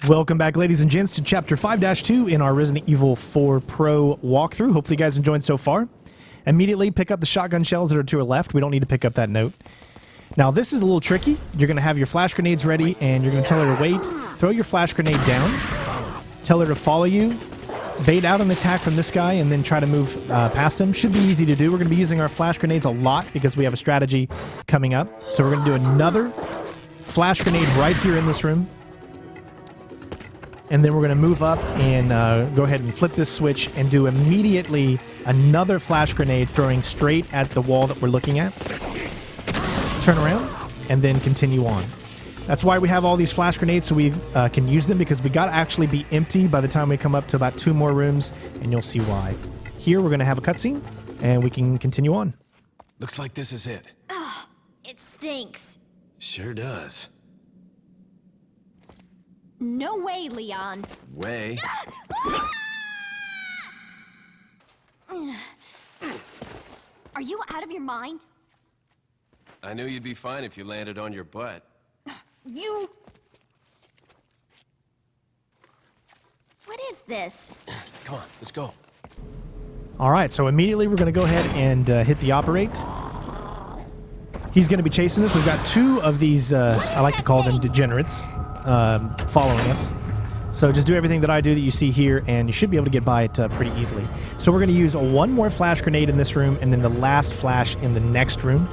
Welcome back, ladies and gents, to Chapter 5-2 in our Resident Evil 4 Pro walkthrough. Hopefully you guys enjoyed so far. Immediately pick up the shotgun shells that are to our left. We don't need to pick up that note. Now, this is a little tricky. You're going to have your flash grenades ready, and you're going to tell her to wait. Throw your flash grenade down. Tell her to follow you. Bait out an attack from this guy, and then try to move past him. Should be easy to do. We're going to be using our flash grenades a lot because we have a strategy coming up. So we're going to do another flash grenade right here in this room. And then we're going to move up and go ahead and flip this switch and do immediately another flash grenade throwing straight at the wall that we're looking at. Turn around and then continue on. That's why we have all these flash grenades, so we can use them, because we got to actually be empty by the time we come up to about 2 more rooms, and you'll see why. Here we're going to have a cutscene and we can continue on. Looks like this is it. Ugh, it stinks. Sure does. No way, Leon. Way? Are you out of your mind? I knew you'd be fine if you landed on your butt. You... What is this? Come on, let's go. Alright, so immediately we're going to go ahead and hit the operate. He's going to be chasing us. We've got 2 of these, I like to call them degenerates, following us. So just do everything that I do that you see here, and you should be able to get by it pretty easily. So we're going to use 1 more flash grenade in this room, and then the last flash in the next room.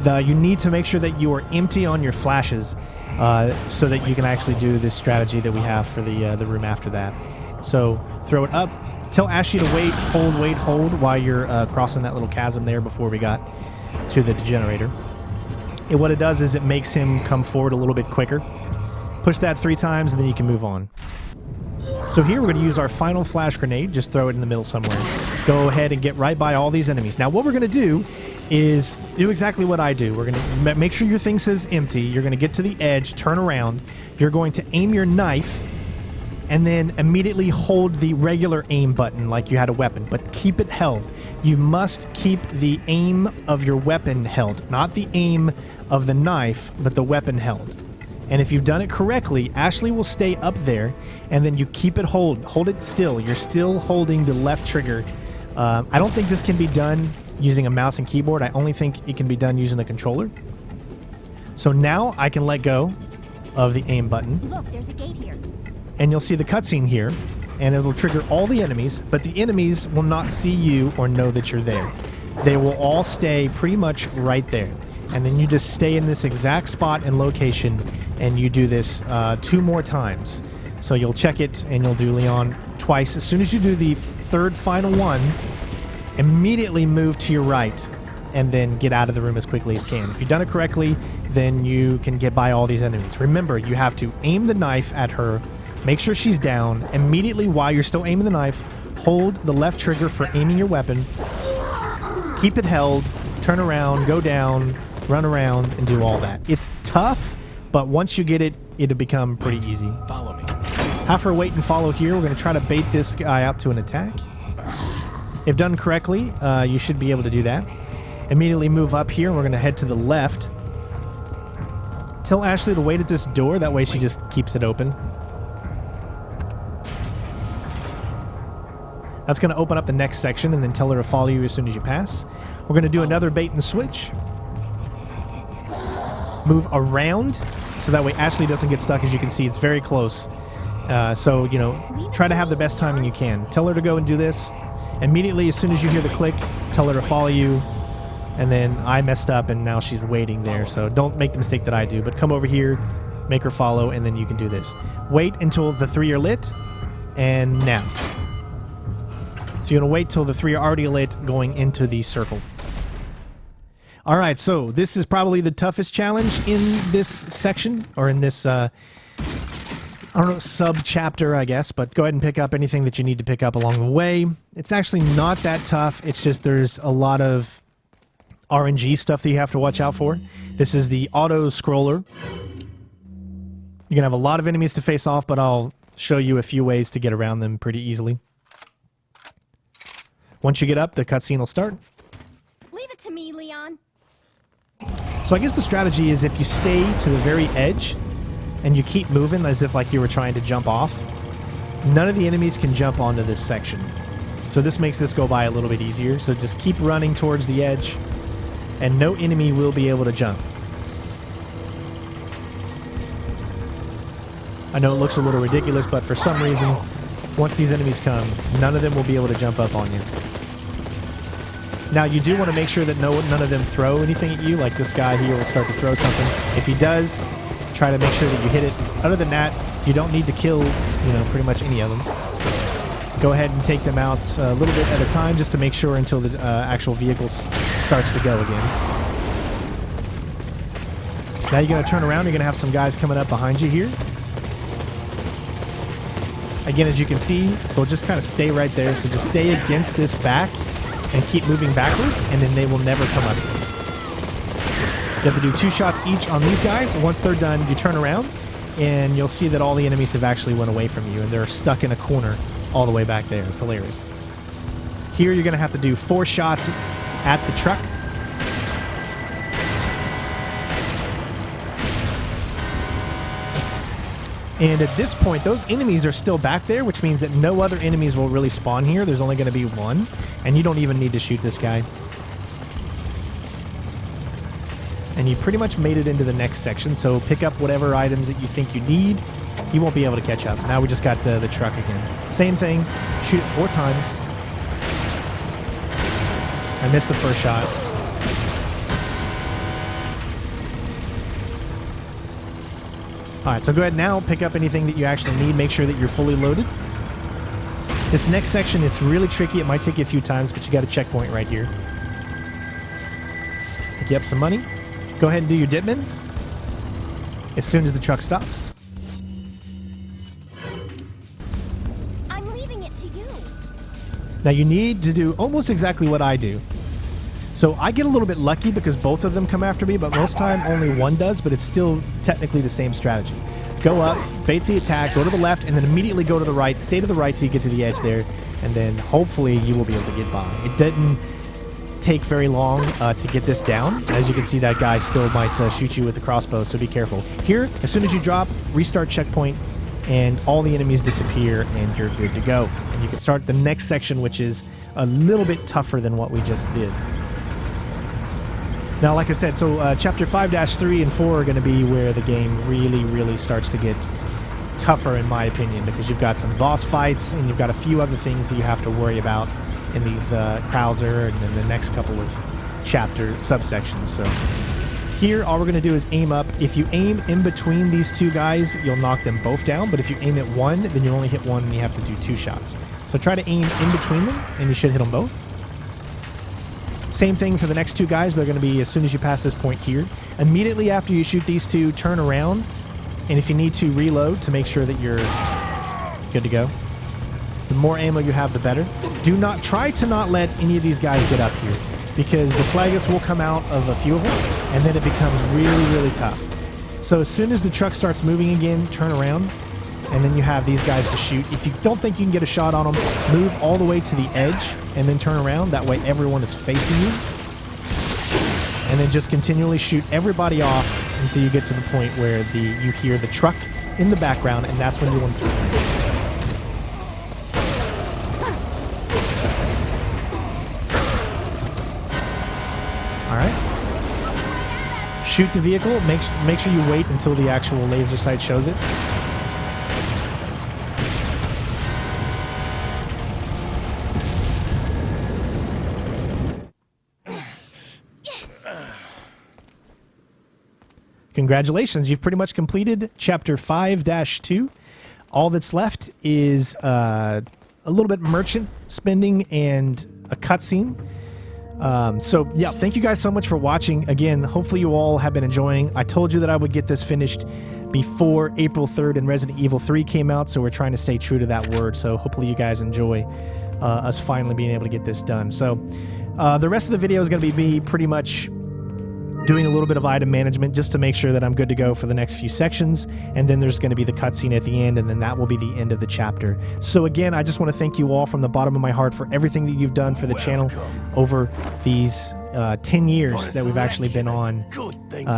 You need to make sure that you are empty on your flashes, so that you can actually do this strategy that we have for the room after that. So throw it up. Tell Ashley to wait, hold while you're crossing that little chasm there before we got to the degenerator. And what it does is it makes him come forward a little bit quicker. Push that 3 times, and then you can move on. So here we're going to use our final flash grenade. Just throw it in the middle somewhere. Go ahead and get right by all these enemies. Now what we're going to do is do exactly what I do. We're going to make sure your thing says empty. You're going to get to the edge, turn around. You're going to aim your knife, and then immediately hold the regular aim button like you had a weapon, but keep it held. You must keep the aim of your weapon held, not the aim of the knife, but the weapon held. And if you've done it correctly, Ashley will stay up there, and then you keep it hold it still. You're still holding the left trigger. I don't think this can be done using a mouse and keyboard. I only think it can be done using a controller. So now I can let go of the aim button. Look, there's a gate here. And you'll see the cutscene here, and it'll trigger all the enemies, but the enemies will not see you or know that you're there. They will all stay pretty much right there. And then you just stay in this exact spot and location, and you do this 2 more times. So you'll check it, and you'll do Leon twice. As soon as you do the 3rd final one, immediately move to your right, and then get out of the room as quickly as you can. If you've done it correctly, then you can get by all these enemies. Remember, you have to aim the knife at her, make sure she's down. Immediately while you're still aiming the knife, hold the left trigger for aiming your weapon. Keep it held, turn around, go down, run around, and do all that. It's tough, but once you get it, it'll become pretty easy. Follow me. Have her wait and follow here. We're going to try to bait this guy out to an attack. If done correctly, you should be able to do that. Immediately move up here. We're going to head to the left. Tell Ashley to wait at this door. That way she just keeps it open. That's going to open up the next section, and then tell her to follow you as soon as you pass. We're going to do another bait and switch. Move around, so that way Ashley doesn't get stuck. As you can see, it's very close. So, you know, try to have the best timing you can. Tell her to go and do this. Immediately, as soon as you hear the click, tell her to follow you. And then I messed up, and now she's waiting there. So don't make the mistake that I do. But come over here, make her follow, and then you can do this. Wait until the 3 are lit, and now. So you're going to wait till the 3 are already lit going into the circle. Alright, so this is probably the toughest challenge in this section, or in this, I don't know, sub-chapter, I guess, but go ahead and pick up anything that you need to pick up along the way. It's actually not that tough, it's just there's a lot of RNG stuff that you have to watch out for. This is the autoscroller. You're going to have a lot of enemies to face off, but I'll show you a few ways to get around them pretty easily. Once you get up, the cutscene will start. Leave it to me, Leon. So I guess the strategy is if you stay to the very edge, and you keep moving as if like you were trying to jump off, none of the enemies can jump onto this section. So this makes this go by a little bit easier. So just keep running towards the edge, and no enemy will be able to jump. I know it looks a little ridiculous, but for some reason, once these enemies come, none of them will be able to jump up on you. Now, you do want to make sure that none of them throw anything at you, like this guy here will start to throw something. If he does, try to make sure that you hit it. Other than that, you don't need to kill, pretty much any of them. Go ahead and take them out a little bit at a time just to make sure until the actual vehicle starts to go again. Now you're going to turn around. You're going to have some guys coming up behind you here. Again, as you can see, they'll just kind of stay right there. So just stay against this back and keep moving backwards, and then they will never come up. You have to do 2 shots each on these guys. And once they're done, you turn around, and you'll see that all the enemies have actually went away from you, and they're stuck in a corner all the way back there. It's hilarious. Here, you're going to have to do 4 shots at the truck. And at this point, those enemies are still back there, which means that no other enemies will really spawn here. There's only going to be 1, and you don't even need to shoot this guy. And you pretty much made it into the next section, so pick up whatever items that you think you need. You won't be able to catch up. Now we just got the truck again. Same thing. Shoot it 4 times. I missed the first shot. Alright, so go ahead now, pick up anything that you actually need, make sure that you're fully loaded. This next section is really tricky, it might take you a few times, but you got a checkpoint right here. Pick you up some money. Go ahead and do your dipman as soon as the truck stops. I'm leaving it to you. Now you need to do almost exactly what I do. So I get a little bit lucky because both of them come after me, but most time only one does, but it's still technically the same strategy. Go up, bait the attack, go to the left, and then immediately go to the right. Stay to the right till you get to the edge there, and then hopefully you will be able to get by. It didn't take very long to get this down. As you can see, that guy still might shoot you with a crossbow, so be careful. Here, as soon as you drop, restart checkpoint, and all the enemies disappear, and you're good to go. And you can start the next section, which is a little bit tougher than what we just did. Now, like I said, so Chapter 5-3 and 4 are going to be where the game really, really starts to get tougher, in my opinion, because you've got some boss fights, and you've got a few other things that you have to worry about in these Krauser and then the next couple of chapter subsections. So here, all we're going to do is aim up. If you aim in between these 2 guys, you'll knock them both down, but if you aim at one, then you only hit one, and you have to do 2 shots. So try to aim in between them, and you should hit them both. Same thing for the next 2 guys. They're going to be as soon as you pass this point here. Immediately after you shoot these 2, turn around, and if you need to, reload to make sure that you're good to go. The more ammo you have, the better. Try to not let any of these guys get up here, because the Plagueis will come out of a few of them, and then it becomes really, really tough. So as soon as the truck starts moving again, turn around, and then you have these guys to shoot. If you don't think you can get a shot on them, move all the way to the edge and then turn around. That way everyone is facing you. And then just continually shoot everybody off until you get to the point where you hear the truck in the background, and that's when you want to throw it. Alright. Shoot the vehicle. Make sure you wait until the actual laser sight shows it. Congratulations, you've pretty much completed Chapter 5-2. All that's left is a little bit merchant spending and a cutscene. So, yeah, thank you guys so much for watching. Again, hopefully you all have been enjoying. I told you that I would get this finished before April 3rd and Resident Evil 3 came out, so we're trying to stay true to that word. So hopefully you guys enjoy us finally being able to get this done. So the rest of the video is going to be me pretty much doing a little bit of item management just to make sure that I'm good to go for the next few sections, and then there's going to be the cutscene at the end, and then that will be the end of the chapter. So again, I just want to thank you all from the bottom of my heart for everything that you've done for the channel over these 10 years that we've actually been on.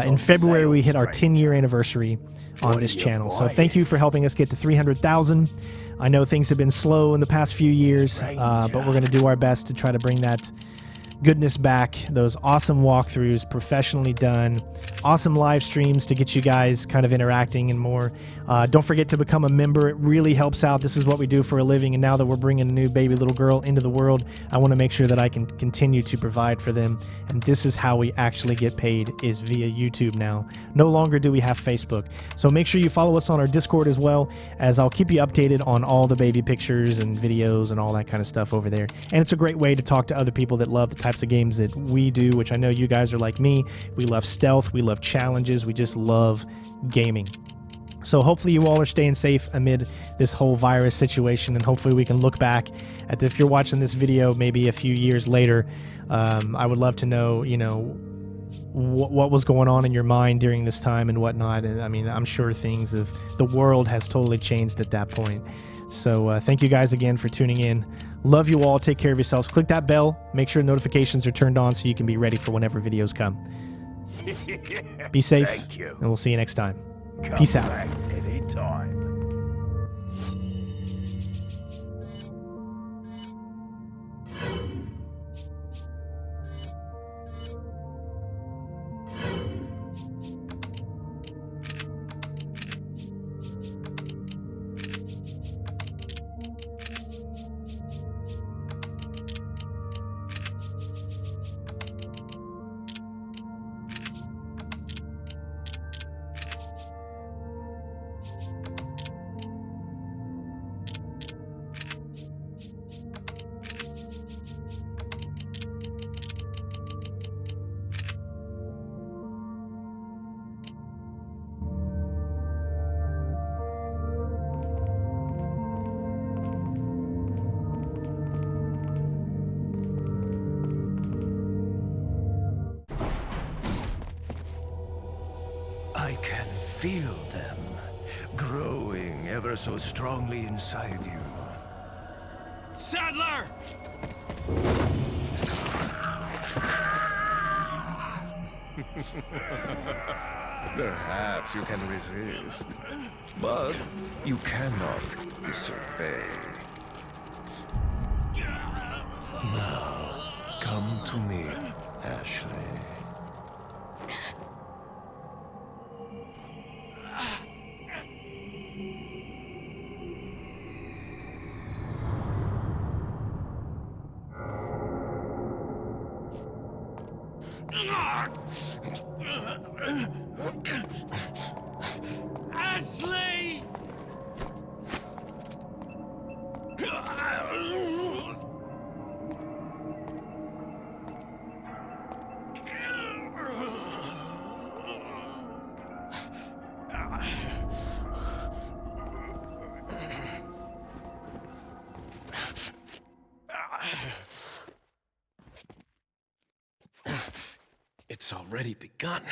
In February, we hit our 10-year anniversary on this channel. So thank you for helping us get to 300,000. I know things have been slow in the past few years, but we're going to do our best to try to bring that goodness back. Those awesome walkthroughs, professionally done, awesome live streams to get you guys kind of interacting and more. Don't forget to become a member. It really helps out. This is what we do for a living, and now that we're bringing a new baby little girl into the world, I want to make sure that I can continue to provide for them, and this is how we actually get paid, is via YouTube now. No longer do we have Facebook. So make sure you follow us on our Discord as well, as I'll keep you updated on all the baby pictures and videos and all that kind of stuff over there. And it's a great way to talk to other people that love the types of games that we do, which I know you guys are like me. We love stealth, we love challenges, we just love gaming. So hopefully you all are staying safe amid this whole virus situation, and hopefully we can look back at, if you're watching this video maybe a few years later, I would love to know, you know, what was going on in your mind during this time and whatnot. And I mean, I'm sure things of the world has totally changed at that point. So thank you guys again for tuning in. Love you all. Take care of yourselves. Click that bell. Make sure notifications are turned on so you can be ready for whenever videos come. Be safe, Thank you. and we'll see you next time. Come Peace out. back anytime. I can feel them growing ever so strongly inside you. Sadler! Perhaps you can resist, but you cannot disobey. Now, come to me, Ashley. Ashley! It's already begun.